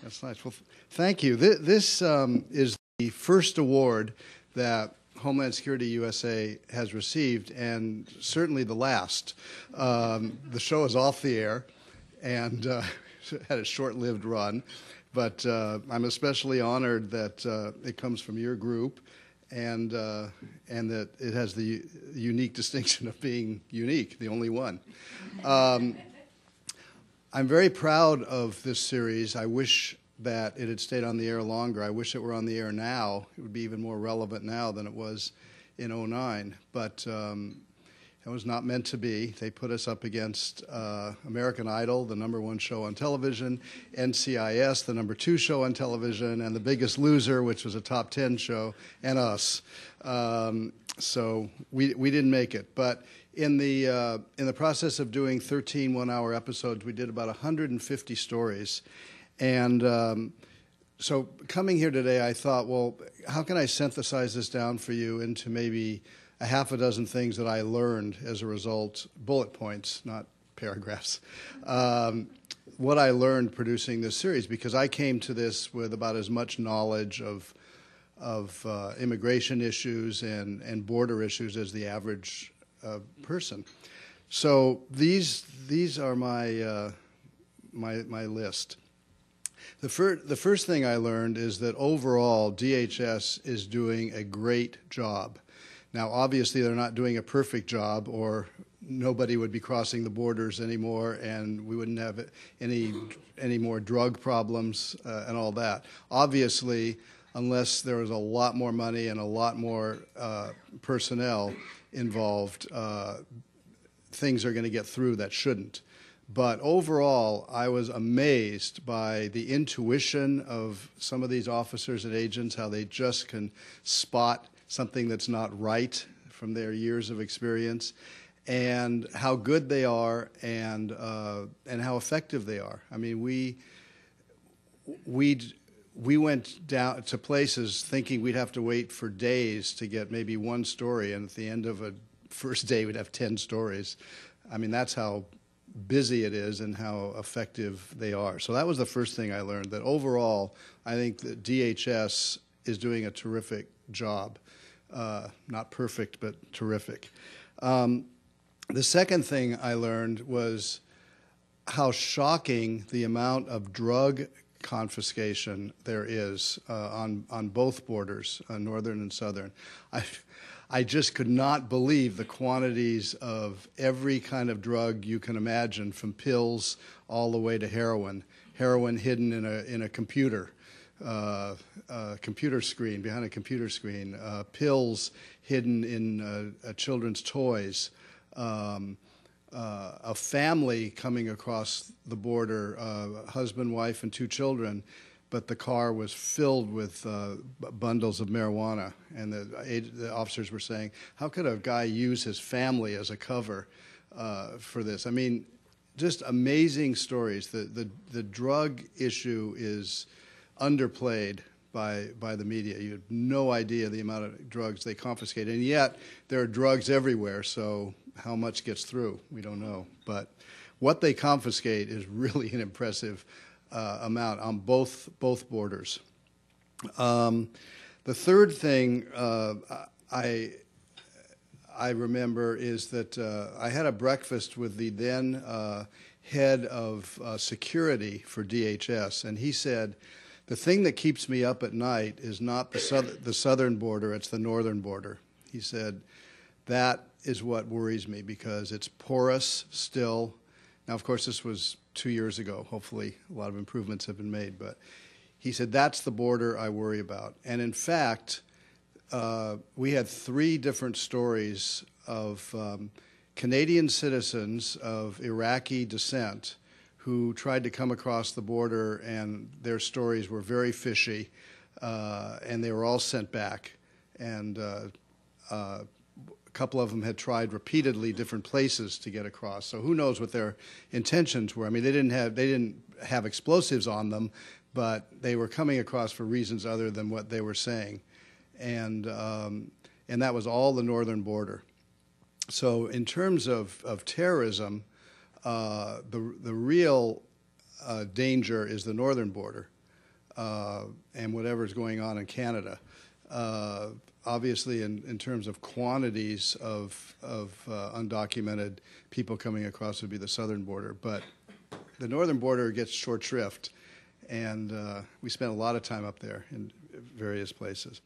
That's nice. Well, thank you. This is the first award that Homeland Security USA has received, and certainly the last. The show is off the air and had a short-lived run, but I'm especially honored that it comes from your group and that it has the unique distinction of being unique, the only one. I'm very proud of this series. I wish that it had stayed on the air longer. I wish it were on the air now. It would be even more relevant now than it was in '09. But it was not meant to be. They put us up against American Idol, the #1 show on television, NCIS, the #2 show on television, and The Biggest Loser, which was a top 10 show, and us. So we didn't make it. But in the process of doing 13 one-hour episodes, we did about 150 stories. And so coming here today, I thought, well, how can I synthesize this down for you into maybe a half a dozen things that I learned as a result, bullet points, not paragraphs, what I learned producing this series, because I came to this with about as much knowledge of immigration issues and border issues as the average person. So these are my my list. The first thing I learned is that overall DHS is doing a great job. Now, obviously, they're not doing a perfect job, or nobody would be crossing the borders anymore, and we wouldn't have any more drug problems and all that. Obviously, unless there was a lot more money and a lot more personnel involved, things are going to get through that shouldn't. But overall, I was amazed by the intuition of some of these officers and agents, how they just can spot something that's not right from their years of experience, and how good they are, and how effective they are. I mean, we went down to places thinking we'd have to wait for days to get maybe one story, and at the end of a first day, we'd have 10 stories. I mean, that's how busy it is and how effective they are. So that was the first thing I learned, that overall, I think that DHS is doing a terrific job. Not perfect, but terrific. The second thing I learned was how shocking the amount of drug confiscation there is on both borders, northern and southern. I just could not believe the quantities of every kind of drug you can imagine, from pills all the way to heroin. Heroin hidden in a computer. Computer screen, behind a computer screen, pills hidden in children's toys, a family coming across the border, husband, wife, and 2 children, but the car was filled with bundles of marijuana, and the officers were saying, how could a guy use his family as a cover for this? I mean, just amazing stories. The drug issue is underplayed by the media. You have no idea the amount of drugs they confiscate, and yet there are drugs everywhere, so how much gets through, we don't know. But what they confiscate is really an impressive amount on both borders. The third thing I remember is that I had a breakfast with the then head of security for DHS, and he said, the thing that keeps me up at night is not the southern border, it's the northern border. He said, that is what worries me, because it's porous still. Now, of course, this was 2 years ago. Hopefully, a lot of improvements have been made. But he said, that's the border I worry about. And in fact, we had 3 different stories of Canadian citizens of Iraqi descent who tried to come across the border, and their stories were very fishy, and they were all sent back. And a couple of them had tried repeatedly different places to get across. So who knows what their intentions were? I mean, they didn't have explosives on them, but they were coming across for reasons other than what they were saying, and that was all the northern border. So in terms of terrorism, the real danger is the northern border. and whatever's going on in Canada. Obviously, in terms of quantities of undocumented people coming across would be the southern border, but the northern border gets short shrift, and we spent a lot of time up there in various places.